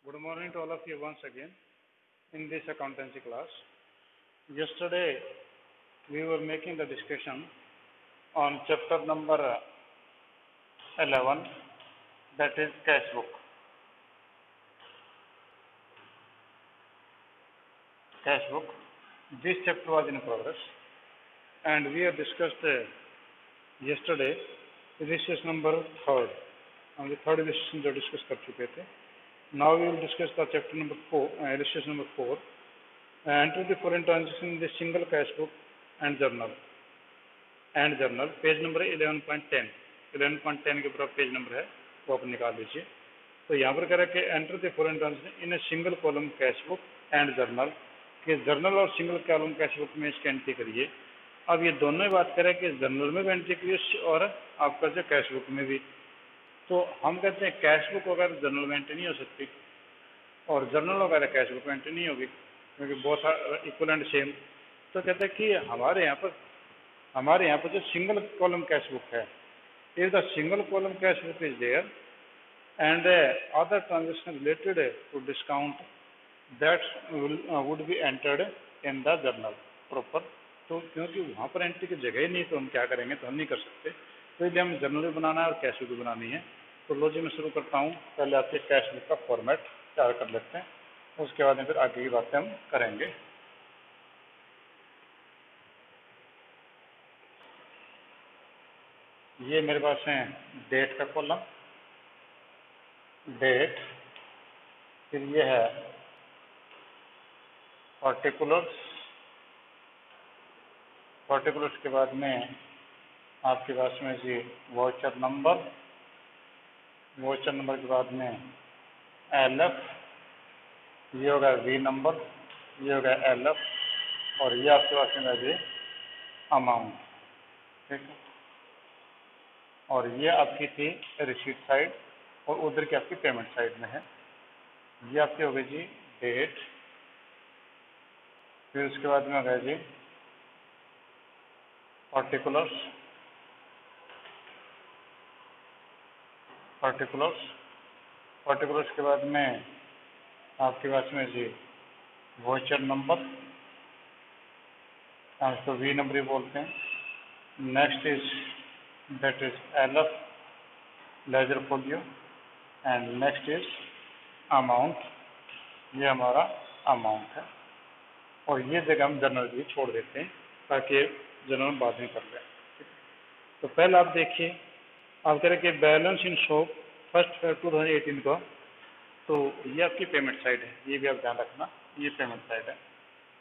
Good morning to all of you once again in this accountancy class. Yesterday we were making the discussion on chapter number 11, that is cash book. Cash book. This chapter was in progress and we have discussed yesterday illustration number 3rd. हम ये third illustration जो discuss कर चुके थे. Now we will discuss the chapter number 4, illustration number 4. Enter the foreign transaction in the single cash book and journal. Page number 11.10. 11.10 के ऊपर page number है वो आप निकाल लीजिए. तो यहाँ पर कह रहा है कि enter the foreign transaction in a single column cash book and journal, कि जर्नल और सिंगल कॉलम कैश बुक में इसकी एंट्री करिए. अब ये दोनों ही बात करें कि जर्नल में भी एंट्री करिए और आपका जो कैश बुक में भी. तो हम कहते हैं कैश बुक वगैरह जर्नल में एंट्री नहीं हो सकती और जर्नल वगैरह कैश बुक में एंट्री नहीं होगी क्योंकि बहुत इक्वल एंड सेम. तो कहते हैं कि हमारे यहाँ पर जो सिंगल कॉलम कैश बुक है, if the single column cash book is there and other transaction related to discount that would be entered in the journal proper. तो क्योंकि वहाँ पर एंट्री की जगह ही नहीं तो हम क्या करेंगे, तो हम नहीं कर सकते. तो इसलिए हमें जर्नल भी बनाना है और कैश बुक भी बनानी है. तो लो जी मैं शुरू करता हूँ. पहले आपके कैश बुक का फॉर्मेट तैयार कर लेते हैं, उसके बाद में फिर आगे की बातें हम करेंगे. ये मेरे पास है डेट का कॉलम, डेट. फिर ये है पर्टिकुलर्स. पर्टिकुलर्स के बाद में आपके पास में जी वाउचर नंबर. वाउचर नंबर के बाद में LF, ये होगा V नंबर, ये होगा LF और ये आपके पास में जी अमाउंट. ठीक है. और ये आपकी थी रिसीट साइड और उधर की आपकी पेमेंट साइड में है. ये आपकी हो गई जी डेट. फिर उसके बाद में हो गया जी पर्टिकुलर्स. पर्टिकुलर्स के बाद में आपके पास में जी वाउचर नंबर, हम इसको V नंबर ही बोलते हैं. Next is that is LF, ledger folio. And next is amount. ये हमारा अमाउंट है और ये जगह हम जर्नल भी छोड़ देते हैं ताकि जर्नल बाद में कर लें. तो पहले आप देखिए, आप कह रहे कि बैलेंस इन शॉप 1 Feb 2018 का. तो ये आपकी पेमेंट साइड है, ये भी आप ध्यान रखना, ये पेमेंट साइड है.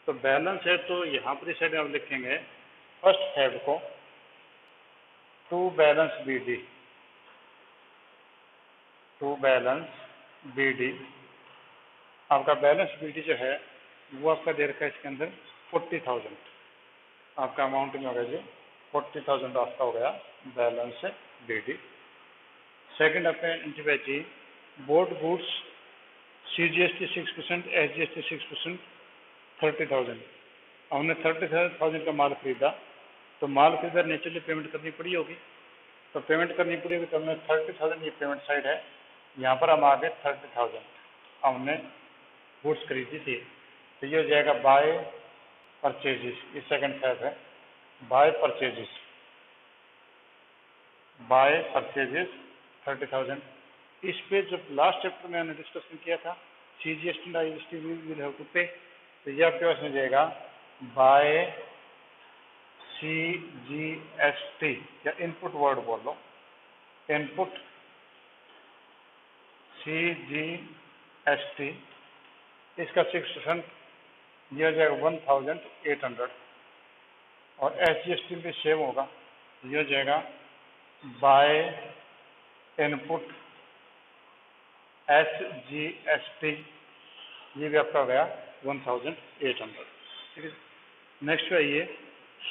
तो बैलेंस है तो यहाँ पर इस साइड आप लिखेंगे 1 Feb को to balance BD. To balance BD. आपका बैलेंस BD जो है वो आपका दे रखा है इसके अंदर 40,000. आपका अमाउंट में होगा जी 40,000 आपका हो गया बैलेंस BD. सेकंड आपका एंट्री जी बोर्ड गुड्स CGST 6%, SGST 6%, 30,000. हमने 30,000 का माल खरीदा तो माल खरीदा नेचुरली पेमेंट करनी पड़ी होगी. तो पेमेंट करनी पड़ी होगी तो हमने 30,000, ये पेमेंट साइड है. यहाँ पर हम आ गए 30,000 हमने गुड्स खरीदी थी. तो ये हो जाएगा बाय परचेजेस. ये सेकंड फैब है. By purchases 30,000. इस पे जब लास्ट चैप्टर में हमने डिस्कशन किया था CGST and IGST will have to pay. तो ये आपके पास में जाएगा बाय CGST या इनपुट वर्ड बोल लो, इनपुट CGST. इसका 6% ये हो जाएगा 1,800 और SGST भी सेम होगा. ये हो जाएगा बाय इनपुट SGST, ये भी आपका हो गया 1,800. ठीक है. नेक्स्ट है ये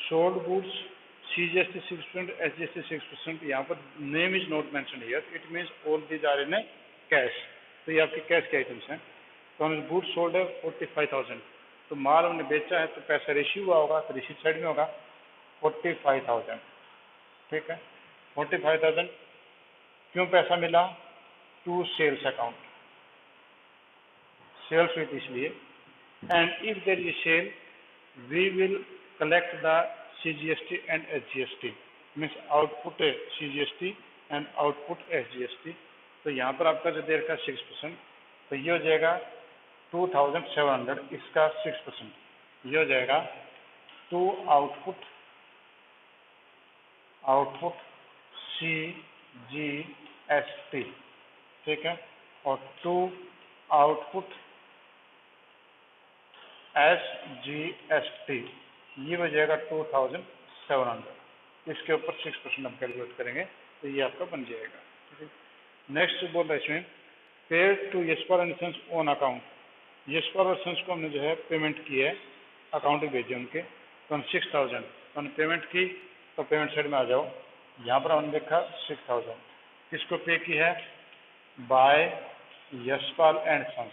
सोल्ड गुड्स CGST 6%, SGST 6%. यहाँ पर name is not mention here, it means all these are in cash. तो ये आपके कैश के आइटम्स हैं. तो हमने गुड्स सोल्ड है 45,000. तो माल हमने बेचा है तो पैसा रिसीव हुआ होगा तो रिसीव साइड में होगा 45,000. ठीक है. 45,000 क्यों पैसा मिला? To sales account. Sales with इसलिए, and if there is sale we will collect the CGST and SGST, means output CGST and output SGST। तो यहाँ पर आपका जो दे रखा 6%, तो ये हो जाएगा 2700, इसका 6%, ये हो जाएगा टू आउटपुट CGST, ठीक है, और टू आउटपुट SGST, ये हो जाएगा 2700, इसके ऊपर 6% हम कैलकुलेट करेंगे तो ये आपका बन जाएगा, ठीक है। नेक्स्ट बोल रहा है इसमें paid to Yashpal and sons own account, Yashpal और सन्स को हमने जो है पेमेंट की है, अकाउंट भेजे उनके, तो हम 6000 हमने पेमेंट की, तो पेमेंट साइड में आ जाओ, यहाँ पर हमने देखा 6000 किसको पे की है, by Yashpal and sons,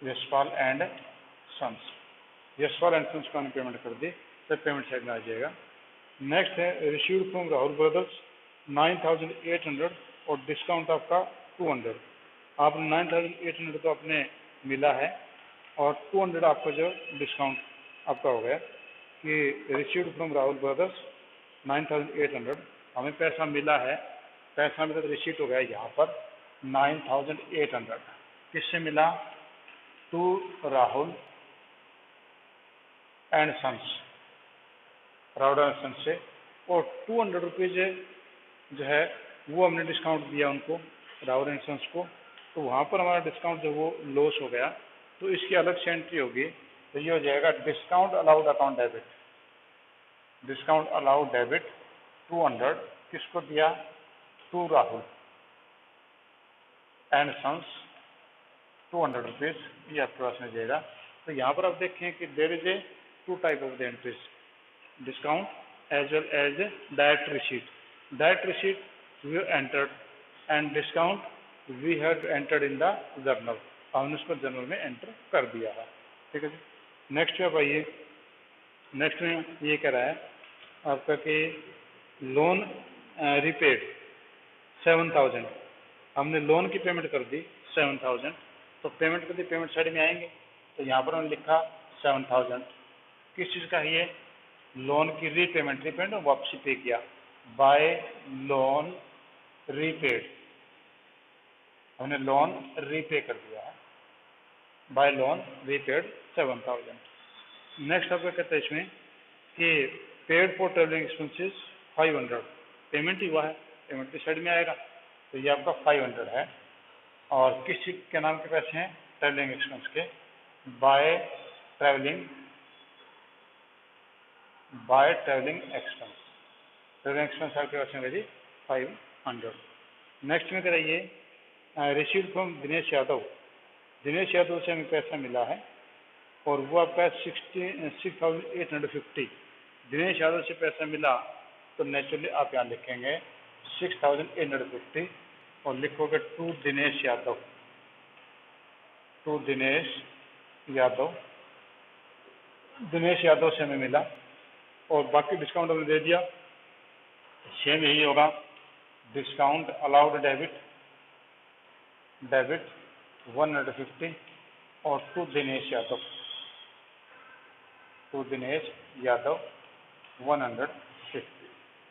Yashpal and sons, Yashpal and sons को हमने पेमेंट कर दी, तो पेमेंट साइड में आ जाएगा। नेक्स्ट है रिसीव्ड फ्रॉम राहुल ब्रदर्स 9800 और डिस्काउंट आपका 200, आपने 9800 तो आपने मिला है और 200 आपका जो डिस्काउंट आपका हो गया कि रिसीव्ड फ्रॉम राहुल ब्रदर्स 9800, हमें पैसा मिला है, पैसा मिला तो रिसीट हो गया यहाँ पर 9800, किससे मिला, to Rahul and sons, Rahul and sons से, और 200 रुपीज़ जो है वो हमने डिस्काउंट दिया उनको, राहुल एंड सन्स को, तो वहाँ पर हमारा डिस्काउंट जो वो लॉस हो गया, तो इसकी अलग से एंट्री होगी, तो ये हो जाएगा discount allowed account debit, discount allowed debit 200, किसको दिया, to Rahul and sons 200 rupees, ये आपके पास में जाएगा। तो यहाँ पर आप देखें कि there is a two type of the entries, discount as well as direct receipt, direct receipt we entered and discount we have entered in the journal, हमने उसको जर्नल में एंटर कर दिया है, ठीक है जी। नेक्स्ट में आइए, नेक्स्ट में ये कह रहा है आपका कि लोन रिपेड 7000, हमने लोन की पेमेंट कर दी 7000, तो पेमेंट कर दी, पेमेंट साइड में आएंगे, तो यहाँ पर हमने लिखा 7000, किस चीज़ का है ये, लोन की रीपेमेंट, रीपेमेंट वापसी पे किया, बाय लोन रीपेड, हमने लोन रीपे कर दिया है, बाय लोन रीपेड 7000। नेक्स्ट आपका कहता है इसमें कि paid for travelling expenses 500, payment ही हुआ है, पेमेंट की साइड में आएगा, तो ये आपका 500 है, और किस चीज के नाम के पैसे हैं, ट्रेवलिंग एक्सपेंस के, by travelling expense, travelling expense आपके पास में जी 500। नेक्स्ट में कराइए रिसीव्ड फ्रॉम दिनेश यादव, दिनेश यादव से हमें पैसा मिला है और वो आपका 6850, दिनेश यादव से पैसा मिला, तो नेचुरली आप यहाँ लिखेंगे 6850 और लिखोगे टू दिनेश यादव, टू दिनेश यादव, दिनेश यादव से हमें मिला, और बाकी डिस्काउंट हमने दे दिया, सेम यही होगा, डिस्काउंट अलाउड डेबिट 150 और टू दिनेश यादव, टू दिनेश यादव 150,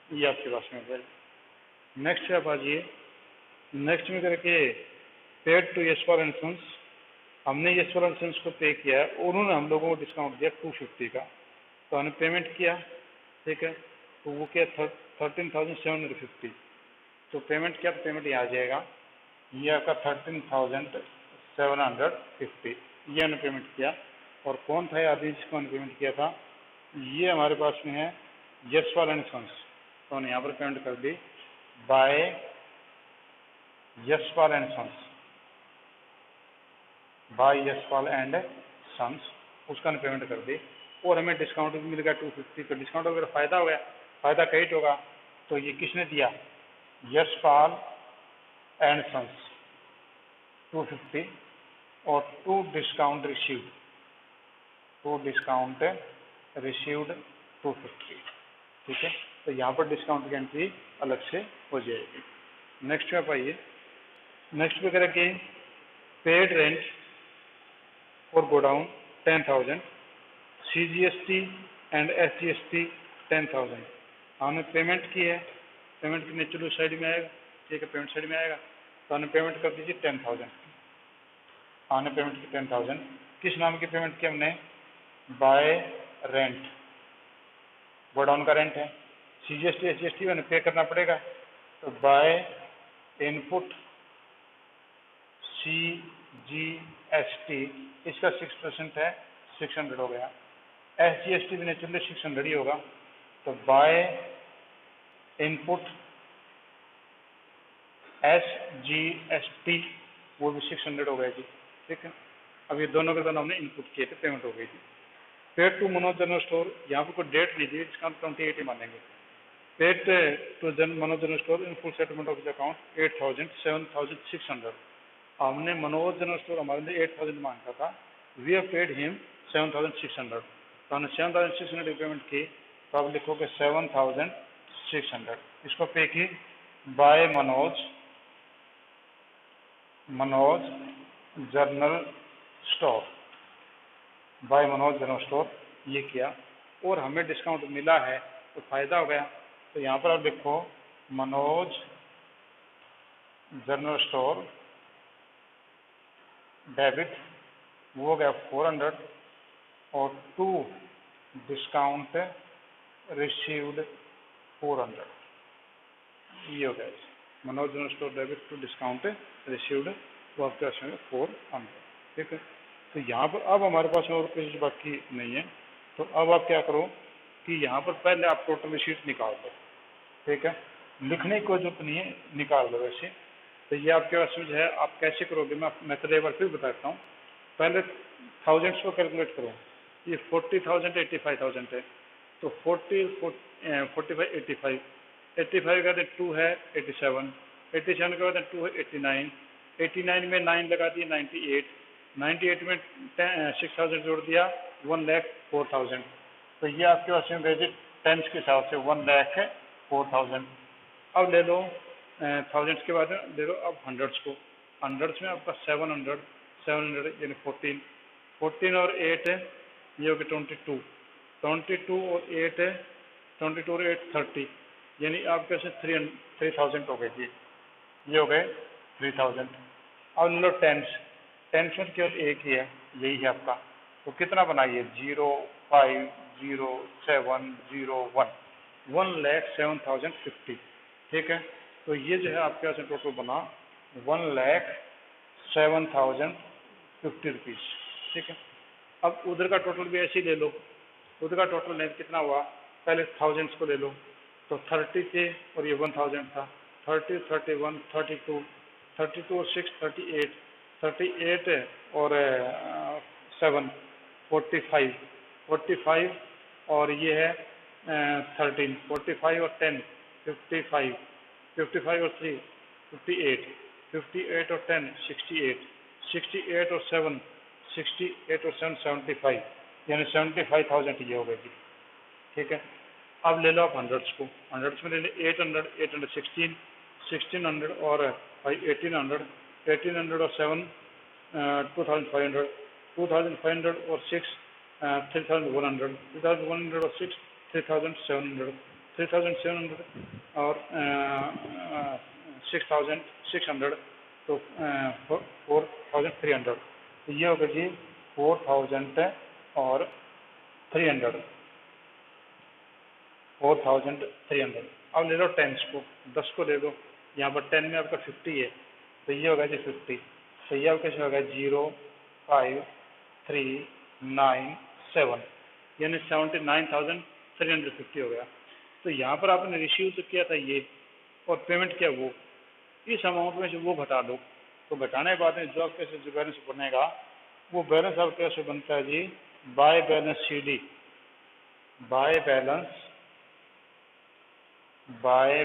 ये आपके पास में है। नेक्स्ट आप आइए, नेक्स्ट में करके paid to Yashpal and sons, हमने यशपाल एंड सन्स को पे किया है, उन्होंने हम लोगों को डिस्काउंट दिया 250 का, तो हमने पेमेंट किया, ठीक है, तो वो क्या 13,750, तो पेमेंट किया, तो पेमेंट यहाँ आ जाएगा, ये आपका 13,750, ये हमने पेमेंट किया, और कौन था आदमी जिसको हमने पेमेंट किया था, ये हमारे पास में है यशपाल एंड सन्स, तो हमने यहाँ पर पेमेंट कर दी by Yashpal and sons, by Yashpal and sons, उसका हमने पेमेंट कर दी, और हमें डिस्काउंट भी मिल गया 250, तो डिस्काउंट वगैरह फायदा हो गया, फायदा क्रेडिट होगा, तो ये किसने दिया, यशपाल एंड सन्स 250 और to discount received, to discount received 250, ठीक है, तो यहाँ पर डिस्काउंट की एंट्री अलग से हो जाएगी। नेक्स्ट पे आइए, नेक्स्ट पे करें कि पेड रेंट और गोडाउन 10,000, CGST एंड SGST 10,000। हमने पेमेंट की है, पेमेंट की नेचुरल साइड में आएगा, ठीक है, पेमेंट साइड में आएगा, तो हमने पेमेंट कर दीजिए 10,000। हमने पेमेंट की 10,000, किस नाम की पेमेंट की हमने? बाय रेंट, गोडाउन का रेंट है। CGST SGST मैंने पे करना पड़ेगा, तो बाय इनपुट CGST इसका 6% है, 600 हो गया। SGST भी नेचुरली 600 ही होगा, तो बाय इनपुट SGST वो भी 600 हो गया जी, ठीक है। अब ये दोनों के दोनों हमने इनपुट किए थे, पेमेंट हो गई थी। Paid to Manoj general store, यहाँ पर कोई डेट नहीं दी, इसका 28 ही मानेंगे। Paid to Manoj general store in full settlement of the account 8,000, 7,600। हमने मनोज जनरल स्टोर हमारे लिए 8,000 मांगा था, वी हैव पेड हिम 7,600, तो हमने 7,600 की पेमेंट की, तो आप लिखोगे 7,600। इसको पे की by Manoj general store, by Manoj general store ये किया, और हमें डिस्काउंट मिला है तो फायदा हो गया। तो यहाँ पर आप लिखो मनोज जनरल स्टोर डेबिट, वो हो गया 400, और टू डिस्काउंट रिसीव्ड 400, ये हो गया Manoj general store debit to discount received, वो आपके पास में 400, ठीक है। तो यहाँ पर अब हमारे पास और कुछ बाकी नहीं है, तो अब आप क्या करो कि यहाँ पर पहले आप टोटल रिसीट निकाल दो, ठीक है, लिखने की कोई जरूरत नहीं है, निकाल दो वैसे। तो ये आपके पास में है, आप कैसे करोगे, मैं मेथड एक बार फिर बताता हूँ। पहले थाउजेंड्स को कैलकुलेट करो, ये 40,000 85,000 है, तो 45 85 का 2 है 87, 87 के बाद 2 है 89, 89 में 9 लगा दिए 98, 98 में 6,000 जोड़ दिया 1,04,000। तो ये आपके पास में बेसिक टेंस के हिसाब से 1,04,000। अब ले लो थाउजेंड्स के बाद ले लो अब हंड्रेड्स को, हंड्रेड्स में आपका 700 यानी 14, 14 और 8 है, ये हो गया 22, 22 और 8 है, 22 और 8 30, यानी आपके पास 3,000 हो गए जी, ये हो गए 3,000। अब ले लो टेंस, टेंस में केवल एक ही है, यही है आपका, तो कितना बनाइए 0 5 0 7 0 1, 1,07,050, ठीक है। तो ये जो है आपके पास टोटल बना 1,07,050 रुपीज़, ठीक है। अब उधर का टोटल भी ऐसे ही ले लो, उधर का टोटल लेंथ कितना हुआ, पहले थाउजेंड्स को ले लो, तो 30 थे और ये 1,000 था, 30 31 32 32 और 6 38 38 और 7 45 45 और ये है 13 45 और 10 55 55 और 3 58 58 और 10 68 68 और 7 68 और 7 75, यानी 75,000 ये हो गई जी, ठीक है। अब ले लो आप हंड्रेड्स को, हंड्रेड्स में ले लो 800 816 1600 और 1800 1800 और 7 2,500 2,500 और 6 3,100 3,100 और 6 3,700 3,700 और 6,600, तो 4,300, तो ये होगा जी 4,000 और 300 4,300। अब ले लो टेंस को, 10 को ले लो, यहाँ पर 10 में आपका 50 है, तो ये होगा जी 50, तो ये आपका कैसे होगा 0 5 3 9 7, यानी 79,350 हो गया। तो यहाँ पर आपने रिसीव तो किया था ये और पेमेंट किया वो, इस अमाउंट में से वो घटा दो, तो घटाने के बाद में जो आपके जो बैलेंस बनेगा वो बैलेंस आपके कैसे बनता है जी, by balance CD, by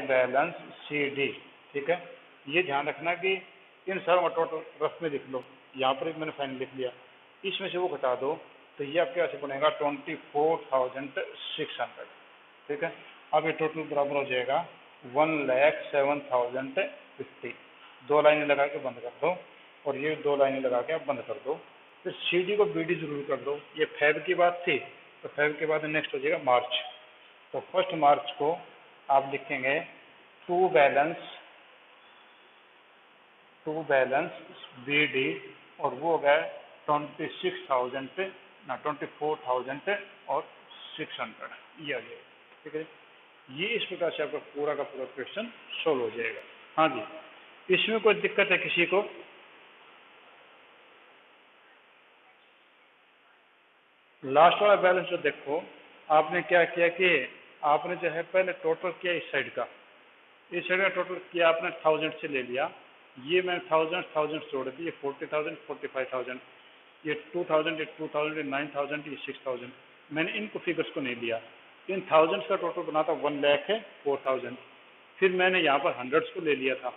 balance CD, ठीक है। ये ध्यान रखना कि इन सारों का टोटल रफ में लिख लो, यहाँ पर एक मैंने फाइनल लिख लिया, इसमें से वो घटा दो, तो ये आपके कैसे बनेगा 24,600, ठीक है। अब ये टोटल बराबर हो जाएगा 1,07,050, 2 लाइनें लगा के बंद कर दो और ये 2 लाइनें लगा के आप बंद कर दो, फिर CD को BD जरूर कर दो। ये फेब की बात थी, तो फेब के बाद नेक्स्ट हो जाएगा मार्च। तो 1 मार्च को आप लिखेंगे टू बैलेंस BD, और वो हो गया 26,000 ना 24,600, ये आ जाएगा। ठीक है, ये इस प्रकार से आपका पूरा का पूरा क्वेश्चन सोल्व हो जाएगा। हाँ जी, इसमें कोई दिक्कत है किसी को? लास्ट वाला बैलेंस जो देखो, आपने क्या किया कि आपने जो है पहले टोटल किया इस साइड का टोटल किया आपने 1000 से ले लिया। ये मैंने 1000 जोड़ दिए, 40,000 45,000, ये 2000, ये 2000, ये 9000, ये 6000। मैंने इनको फिगर्स को नहीं लिया। इन थाउजेंड्स का टोटल बना था 1 लाख है 4000। फिर मैंने यहाँ पर हंड्रेड्स को ले लिया था,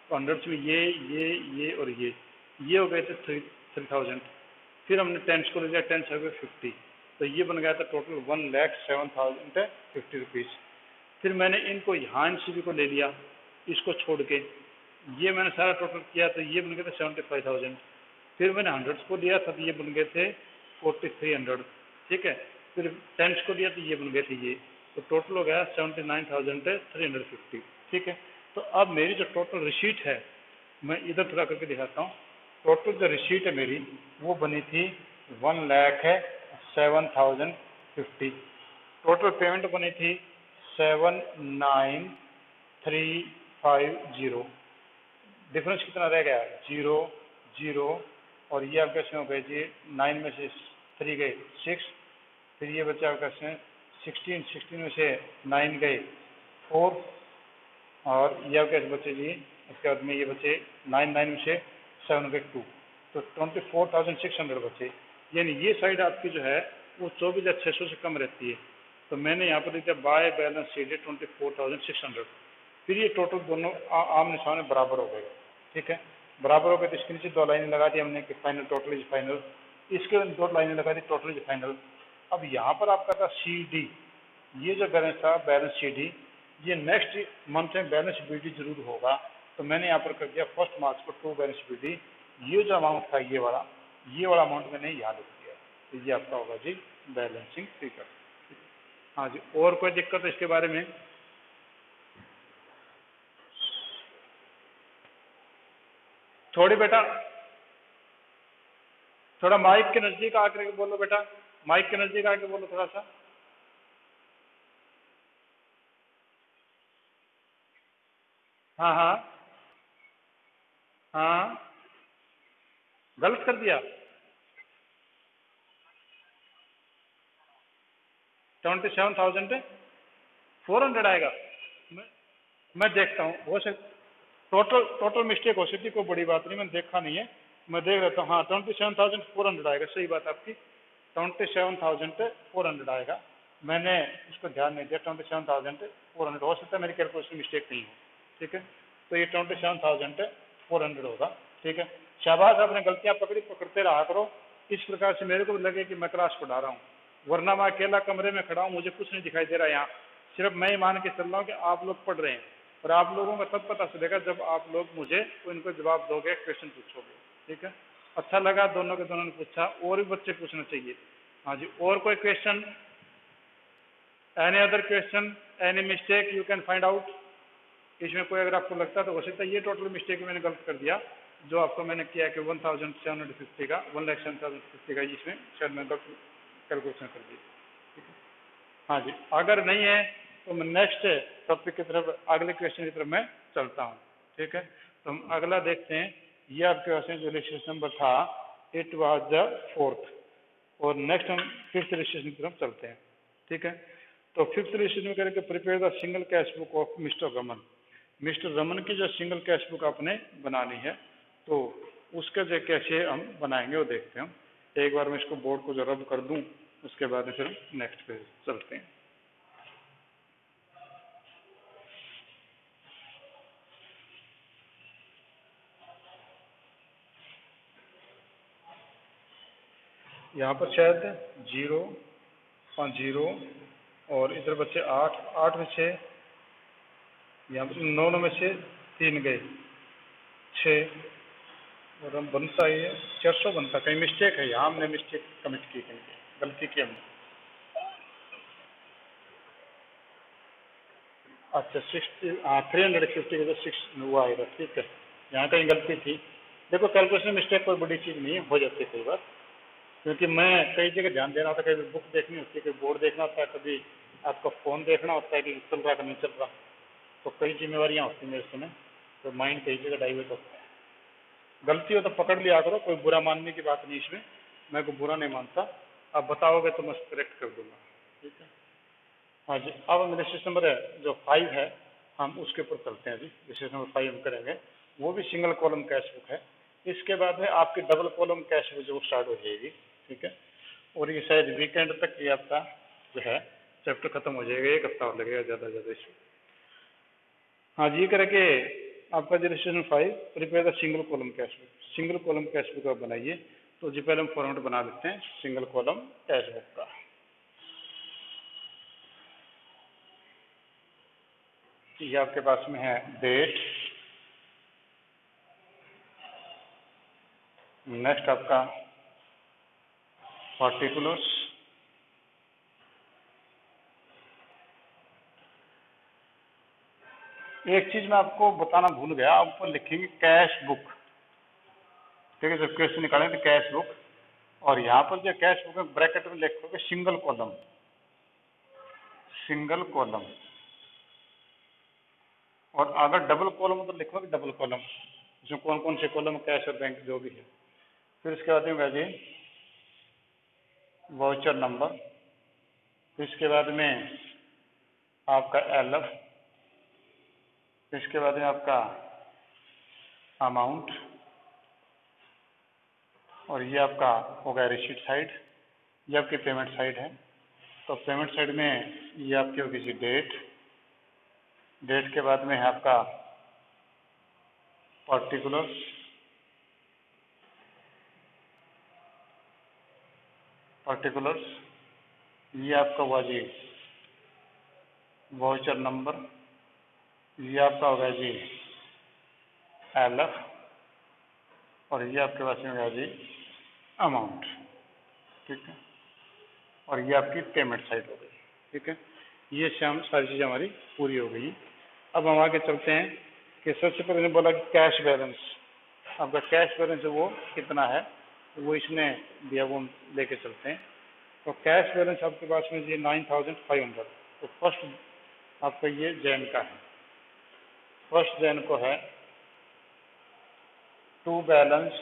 तो हंड्रेड्स में ये और ये हो गए थे 3000। फिर हमने टेंस को ले लिया, टेंस हो गए 50, तो ये बन गया था टोटल 1,07,050 रुपीज़। फिर मैंने इनको यहाँ इन सभी को ले लिया, इसको छोड़ के ये मैंने सारा टोटल किया, तो ये बन गए थे 75,000। फिर मैंने हंड्रेड्स को लिया था, तो ये बन गए थे 4300। ठीक है, फिर टेंस को लिया तो ये बन गए थे ये, तो टोटल हो गया 79,350। ठीक है, तो अब मेरी जो टोटल रिसीट है, मैं इधर थोड़ा करके दिखाता हूँ। टोटल जो रिसीट है मेरी, वो बनी थी 1,07,050। टोटल पेमेंट बनी थी 79,350। डिफरेंस कितना रह गया? 0 0, और ये आपके इसमें हो गए जी 9 में से 3 गए 6, फिर ये बच्चा आपका इसमें 16 में से 9 गए 4, और ये आपके बच्चे जी इसके बाद में ये बच्चे 9 में से 7 गए 2, तो 24,600 बचे। यानी ये साइड आपकी जो है वो 24,600 से कम रहती है। तो मैंने यहाँ पर लिखा बाय बैलेंस शीट 24,600। फिर ये टोटल दोनों आमने सामने बराबर हो गए। ठीक है, बराबर हो गए, तो इसके नीचे 2 लाइनें लगा दी हमने कि फाइनल टोटल इज फाइनल। इसके 2 लाइनें लगा दी टोटल इज फाइनल। अब यहाँ पर आपका था CD, ये जो बैलेंस था बैलेंस CD, ये नेक्स्ट मंथ में बैलेंस BD जरूर होगा। तो मैंने यहाँ पर कर दिया 1 मार्च को टू बैलेंस BD। ये जो अमाउंट था ये वाला अमाउंट मैंने यहाँ लिख दिया। तो ये आपका होगा जी बैलेंसिंग फिगर। हाँ जी, और कोई दिक्कत है इसके बारे में? थोड़ी बेटा, थोड़ा माइक के नजदीक आकर बोलो बेटा, माइक के नजदीक आके बोलो थोड़ा सा। हाँ हाँ हाँ, गलत कर दिया। 27,400 आएगा। मैं मैं देखता हूँ, हो सकता टोटल मिस्टेक हो सकती, कोई बड़ी बात नहीं, मैंने देखा नहीं है, मैं देख लेता हूँ। हाँ, 27,400 आएगा, सही बात आपकी, 27,400 आएगा। मैंने इसको ध्यान नहीं दिया, 27,400 हो सकता है मेरी कैलकुलेशन मिस्टेक नहीं हो। ठीक है, तो ये 27,400 होगा। ठीक है, शाबाश, आपने गलतियां पकड़ते रहा करो, इस प्रकार से मेरे को भी लगे कि मैं क्लास पढ़ा रहा हूँ, वरना मैं अकेला कमरे में खड़ा हूँ, मुझे कुछ नहीं दिखाई दे रहा यहाँ। सिर्फ मैं ही मान के चल रहा हूँ कि आप लोग पढ़ रहे हैं, और आप लोगों का तब पता चलेगा जब आप लोग मुझे इनको जवाब दोगे, क्वेश्चन पूछोगे। ठीक है, अच्छा लगा, दोनों के दोनों ने पूछा, और भी बच्चे पूछना चाहिए। हाँ जी, और कोई question? Any other question, any mistake you can find out? इसमें कोई अगर आपको लगता है तो हो सकता है ये टोटल मिस्टेक मैंने गलत कर दिया, जो आपको मैंने किया कि 1,750 का 1,07,750 का, इसमें शायद मैं गलत कैलकुलेशन कर दी। हाँ जी, अगर नहीं है तो मैं नेक्स्ट टॉपिक की तरफ, अगले क्वेश्चन की तरफ मैं चलता हूँ। ठीक है, तो हम अगला देखते हैं। ये आपके पास जो रजिस्ट्रेशन नंबर था, इट वाज द 4th, और नेक्स्ट हम 5th रजिस्ट्रेशन की तरफ चलते हैं। ठीक है, तो 5th रजिस्ट्रेशन में करेंगे prepare the single cash book of mister Raman. Mister Raman की जो सिंगल कैश बुक आपने बनानी है, तो उसका जो कैसे हम बनाएंगे वो देखते हैं हम। एक बार मैं इसको बोर्ड को जो रब कर दूं, उसके बाद फिर नेक्स्ट पे चलते हैं। यहाँ पर शायद 0 5 0, और इधर बच्चे 8 में 6, यहाँ पर 9 में से 3 गए 6, और हम बनता ही है 400 बनता, कहीं मिस्टेक है यहाँ, हमने मिस्टेक कमिट की, कहीं गलती की हमने। अच्छा 60, हाँ 350 का 6 वो आएगा, ठीक है, यहाँ कहीं गलती थी। देखो कैलकुलेशन मिस्टेक कोई बड़ी चीज़ नहीं है, हो जाती है कई बार, क्योंकि मैं कई जगह ध्यान देना होता है, कभी बुक देखनी होती है, कभी बोर्ड देखना होता है, कभी आपका फ़ोन देखना होता है कि चल रहा है कि नहीं चल रहा, तो कई जिम्मेवारियाँ होती हैं मेरे समय, तो माइंड कई जगह डाइवर्ट होता है। गलती हो तो पकड़ लिया करो, कोई बुरा मानने की बात नहीं इसमें, मैं को बुरा नहीं मानता, आप बताओगे तो मैं करेक्ट कर दूंगा, ठीक है। हाँ जी, अब मेरे रजिस्ट्रेशन नंबर है जो 5 है, हम उसके ऊपर चलते हैं जी। रजिस्ट्रेशन नंबर 5 हम करेंगे, वो भी सिंगल कॉलम कैश बुक है। इसके बाद में आपकी डबल कॉलम कैश बुक जो स्टार्ट हो जाएगी, ठीक है, और ये शायद वीकेंड तक ये आपका जो है चैप्टर खत्म हो जाएगा, एक हफ्ता और लगेगा ज़्यादा से ज़्यादा इसमें। हाँ जी, ये करके आपका जो registration 5 prepare the single column cash book, single column cash book आप बनाइए। तो जी पहले हम फॉर्मेट बना लेते हैं सिंगल कॉलम कैश बुक का। ये आपके पास में है डेट, नेक्स्ट आपका पार्टिकुलर्स, एक चीज मैं आपको बताना भूल गया, आप ऊपर लिखेंगे कैश बुक, ठीक है, जब क्वेश्चन निकालेंगे तो कैश बुक, और यहाँ पर जो कैश बुक में ब्रैकेट में लिखोगे सिंगल कॉलम, सिंगल कॉलम, और अगर डबल कॉलम तो लिखोगे डबल कॉलम, इसमें कौन कौन से कॉलम, कैश और बैंक जो भी है। फिर इसके बाद में होगा जी वाउचर नंबर, फिर इसके बाद में आपका एलएफ, फिर इसके बाद में आपका अमाउंट, और ये आपका होगा रिसीट साइड, ये आपकी पेमेंट साइड है। तो पेमेंट साइड में ये आपकी होगी जी डेट, डेट के बाद में है आपका पर्टिकुलर्स, पर्टिकुलर्स, ये आपका हुआ जी वाउचर नंबर, ये आपका होगा जी एलएफ, और ये आपके पास में होगा जी अमाउंट, ठीक है, और ये आपकी पेमेंट साइड हो गई, ठीक है। ये शाम सारी चीज़ें हमारी पूरी हो गई। अब हम आगे चलते हैं कि सबसे पहले मैंने बोला कि कैश बैलेंस, आपका कैश बैलेंस है वो कितना है, तो वो इसने दिया, वो हम लेके चलते हैं। तो कैश बैलेंस आपके पास में ये 9500। तो फर्स्ट आपका ये जैन का है, फर्स्ट जैन को है to balance,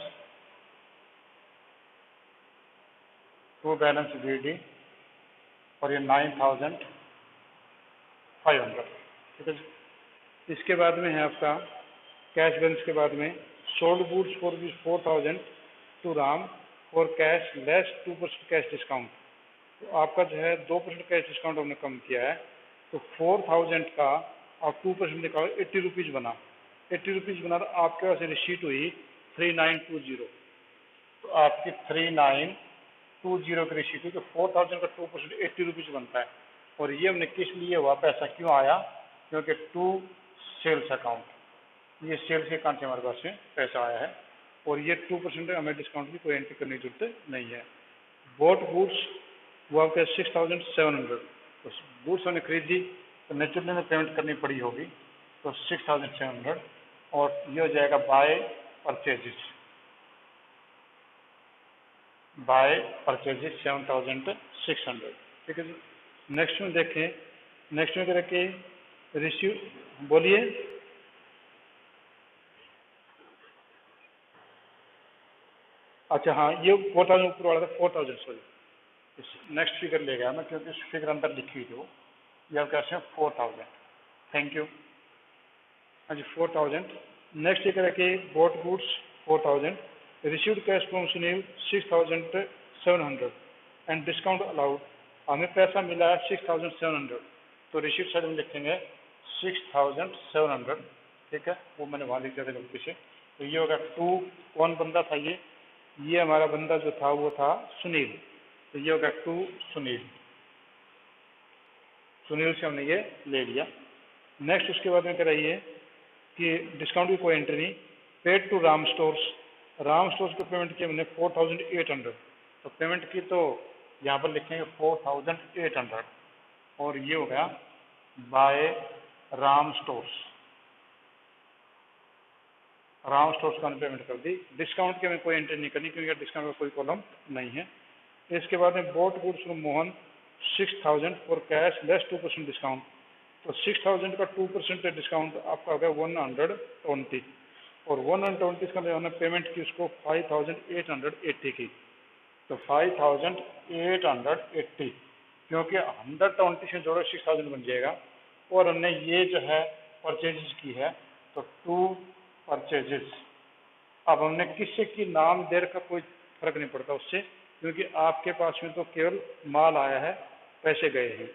to balance BD, और ये 9500, ठीक है। इसके बाद में है आपका कैश बैलेंस के बाद में sold goods for 4000 to Ram for cash less 2% cash discount. तो आपका जो है 2% कैश डिस्काउंट हमने कम किया है, तो 4000 का आप 2% निकालो, 80 रुपीज़ बना, 80 रुपीज़ बना, तो आपके पास रिसीट हुई 3920। तो आपकी 3920 की रिसीट हुई, तो 4000 का 2% 80 रुपीज़ बनता है। और ये हमने किस लिए हुआ, पैसा क्यों आया, क्योंकि टू सेल्स अकाउंट, ये सेल्स के अकाउंट से हमारे पास में पैसा आया है, और ये 2% हमें डिस्काउंट की कोई एंट्री करने की जरूरत नहीं है। बोट गुड्स वो आपके 6700, तो गुड्स हमने खरीदी तो नेचुरली में पेमेंट करनी पड़ी होगी, तो 6700, और ये हो जाएगा बाय परचेजेस, बाय परचेजेस 7600, ठीक है जी। नेक्स्ट में देखें, नेक्स्ट में करके रिसीव, बोलिए। अच्छा हाँ, ये 4000 ऊपर वाला था, 4000 सॉरी, नेक्स्ट फिगर ले गया मैं, क्योंकि इस फिगर अंदर लिखी हुई थी वो, ये आप कैसे 4000, थैंक यू। हाँ जी 4000। नेक्स्ट ये करके boat goods 4000, received cash from Sunil 6700, and discount allowed, हमें पैसा मिला है 6700, तो रिसीट साइड में लिखेंगे 6700, ठीक है, वो मैंने वहाँ लिख दिया था गलती से। तो ये होगा टू, कौन बंदा था ये हमारा बंदा जो था वो था सुनील, तो ये होगा टू सुनील, सुनील से हमने ये ले लिया। नेक्स्ट उसके बाद में कराइए कि डिस्काउंट की कोई एंट्री नहीं, paid to Ram stores, Ram stores को पेमेंट की हमने 4800, तो पेमेंट की तो यहाँ पर लिखेंगे 4800 और ये हो गया by Ram stores. Ram stores को हमने पेमेंट कर दी। डिस्काउंट की हमें कोई एंट्री नहीं करनी क्योंकि डिस्काउंट का कोई कॉलम नहीं है। इसके बाद में boat goods from Mohan 6000 for cash less 2% discount, तो 6000 का 2% डिस्काउंट आपका हो गया 120 और 120 का हमने पेमेंट की उसको 5880 की, तो 5880 क्योंकि 120 से जोड़ो 6000 बन जाएगा। और हमने ये जो है परचेजेस की है तो 2 परचेजेस। अब हमने किससे की नाम देर का कोई फर्क नहीं पड़ता उससे, क्योंकि आपके पास में तो केवल माल आया है, पैसे गए हैं।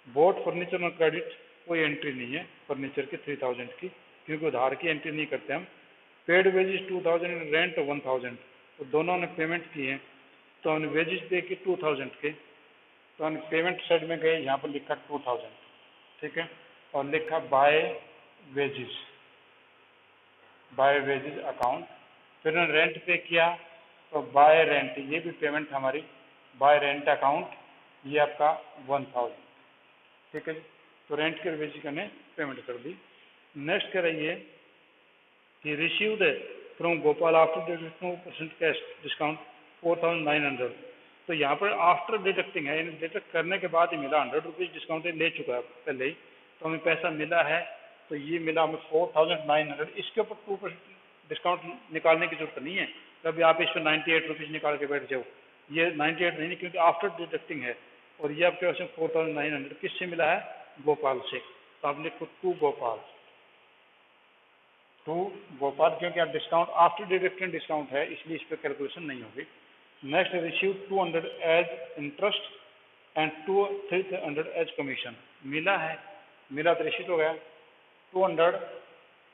बोट फर्नीचर और क्रेडिट कोई एंट्री नहीं है फर्नीचर की 3000 की, क्योंकि उधार की एंट्री नहीं करते हम। पेड वेजेस 2000 एंड रेंट 1000, तो दोनों ने पेमेंट की है, तो हमने वेजेस पे की 2000 के, तो हमने पेमेंट साइड में गए, यहाँ पर लिखा 2000, ठीक है, और लिखा by wages, by wages account. फिर उन्होंने रेंट पे किया तो बाय रेंट, ये भी पेमेंट हमारी बाय रेंट अकाउंट, ये आपका 1000, ठीक है जी। तो रेंट के वेजेस का ने पेमेंट कर दी। नेक्स्ट कह रही है कि received from Gopal after 2% cash discount 4900, तो यहाँ पर आफ्टर डिडक्टिंग है, यानी डिडक्ट करने के बाद ही मिला, 100 रुपीज़ डिस्काउंट ले चुका है पहले ही, तो हमें पैसा मिला है, तो ये मिला हमें 4900। इसके ऊपर 2% डिस्काउंट निकालने की जरूरत नहीं है, कभी आप इस पर 98 रुपीज़ निकाल के बैठ जाओ, ये 98 नहीं, क्योंकि आफ्टर डिडक्टिंग है। और ये आपके पास 4900 किससे मिला है? गोपाल से, तो आप लिखो टू गोपाल, टू गोपाल, क्योंकि आप डिस्काउंट आफ्टर डिडक्टिंग डिस्काउंट है इसलिए इस पर कैलकुलेशन नहीं होगी। Next receive 200 as interest and 300 as commission, मिला है, मिला तो रिसीव हो गया 200,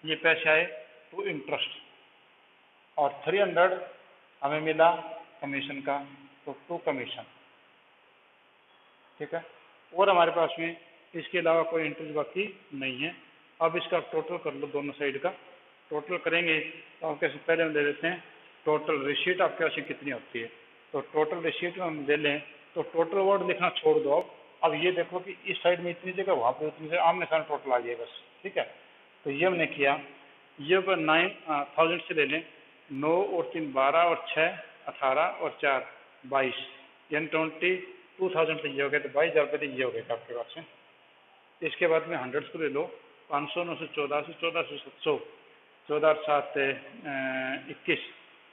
ये पैसे आए टू इंटरेस्ट, और 300 हमें मिला कमीशन का, तो टू कमीशन, ठीक है। और हमारे पास में इसके अलावा कोई इंटरेस्ट बाकी नहीं है। अब इसका टोटल कर लो, दोनों साइड का टोटल करेंगे, तो आप कैसे पहले हम ले लेते हैं टोटल रिसीट आपके पास कितनी होती है, तो टोटल रिसीट में हम ले लें, तो टोटल वर्ड लिखना छोड़ दो अब ये देखो कि इस साइड में इतनी जगह, वहाँ पे उतनी जगह, आमने सामने टोटल आ जाए बस, ठीक है। तो ये हमने किया, ये पर 9000 से ले लें, 9 और 3 12 और 6 18 और 4 22, यानी 22,000 तो ये हो गया, तो 22,000 रुपये तो ये हो गया आपके पास में। इसके बाद में 100 को ले लो, 500 900 1400 1400 700 14 और 7 21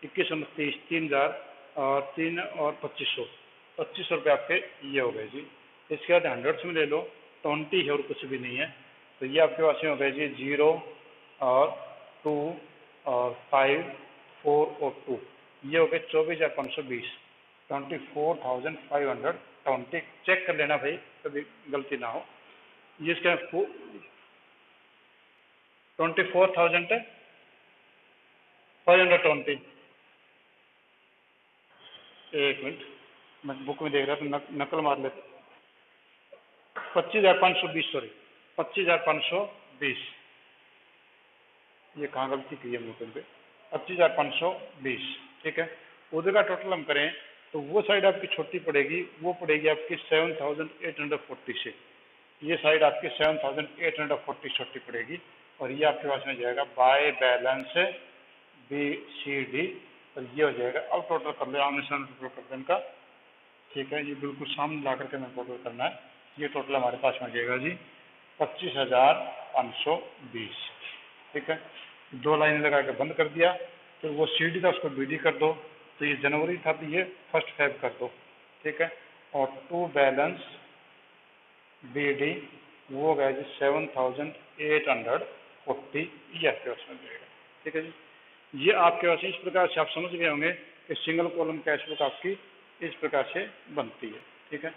21 और 30 3000 और 3 और 2500 रुपये आपके ये हो गए जी। इसके बाद 100 में ले लो, 20 है और कुछ भी नहीं है, तो ये आपके पास में हो गए जी 0 और 2 और 5 4 और 2, ये हो गए 24,520, 24,520। चेक कर लेना भाई, कभी गलती ना हो। ये इसका 24,520, एक मिनट मैं बुक में देख रहा था, नकल मार लेते। 25,520, सॉरी 25,520, ये कहाँ गलती की है बुक पे, 25,520, ठीक है। उधर का टोटल हम करें तो वो साइड आपकी छोटी पड़ेगी, वो पड़ेगी आपकी 7,840 से, ये साइड आपकी 7,840 छोटी पड़ेगी, और ये आपके पास में जाएगा बाय बैलेंस BCD, और ये हो जाएगा। अब टोटल कर ले, आमने सामने टोटल कर देने का, ठीक है, ये बिल्कुल सामने ला करके हमें टोटल करना है। ये टोटल हमारे पास में जाएगा जी 25,520, ठीक है। 2 लाइन लगा के बंद कर दिया, तो वो CD था उसको BD कर दो, तो ये जनवरी था तो ये 1 Feb कर दो, ठीक है। और टू बैलेंस BD वो हो गया जी 7,840, ये आपके पास में जाएगा, ठीक है जी। ये आपके पास इस प्रकार से आप समझ गए होंगे कि सिंगल कॉलम कैश बुक आपकी इस प्रकार से बनती है, ठीक है।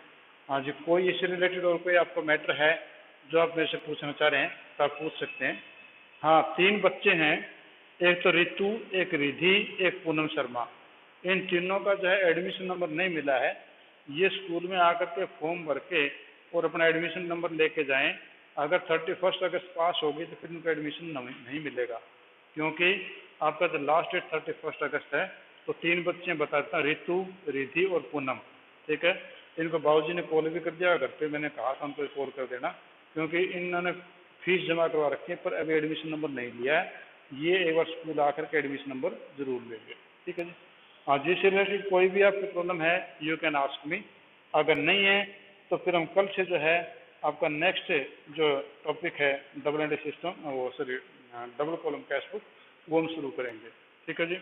हाँ जी, कोई इससे रिलेटेड और कोई आपको मैटर है जो आप मेरे से पूछना चाह रहे हैं तो आप पूछ सकते हैं। हाँ, 3 बच्चे हैं, एक तो रितु, एक रिधि, एक पूनम शर्मा, इन तीनों का जो है एडमिशन नंबर नहीं मिला है। ये स्कूल में आकर के फॉर्म भर के और अपना एडमिशन नंबर लेके जाएं। अगर 31 अगस्त पास होगी तो फिर उनको एडमिशन नहीं मिलेगा, क्योंकि आपका जो लास्ट डेट 31 अगस्त है, तो 3 बच्चे बताता ऋतु, रिधि और पूनम, ठीक है। इनको बाबूजी ने कॉल भी कर दिया घर पे, मैंने कहा था उनको कॉल कर देना, क्योंकि इन्होंने फीस जमा करवा रखी है पर अभी एडमिशन नंबर नहीं लिया है। ये एक बार स्कूल आकर के एडमिशन नंबर जरूर लेंगे, ठीक है जी। हाँ जी, इससे रिलेटेड कोई भी आपकी प्रॉब्लम है यू कैन आस्क मी। अगर नहीं है तो फिर हम कल से जो है आपका नेक्स्ट जो टॉपिक है डबल एंट्री सिस्टम, वो sorry double column cash book, वो हम शुरू करेंगे, ठीक है जी।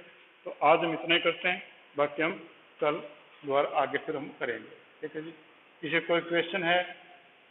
तो आज हम इतना ही करते हैं, बाकी हम कल दोबारा आगे फिर हम करेंगे, ठीक है जी। किसी कोई क्वेश्चन है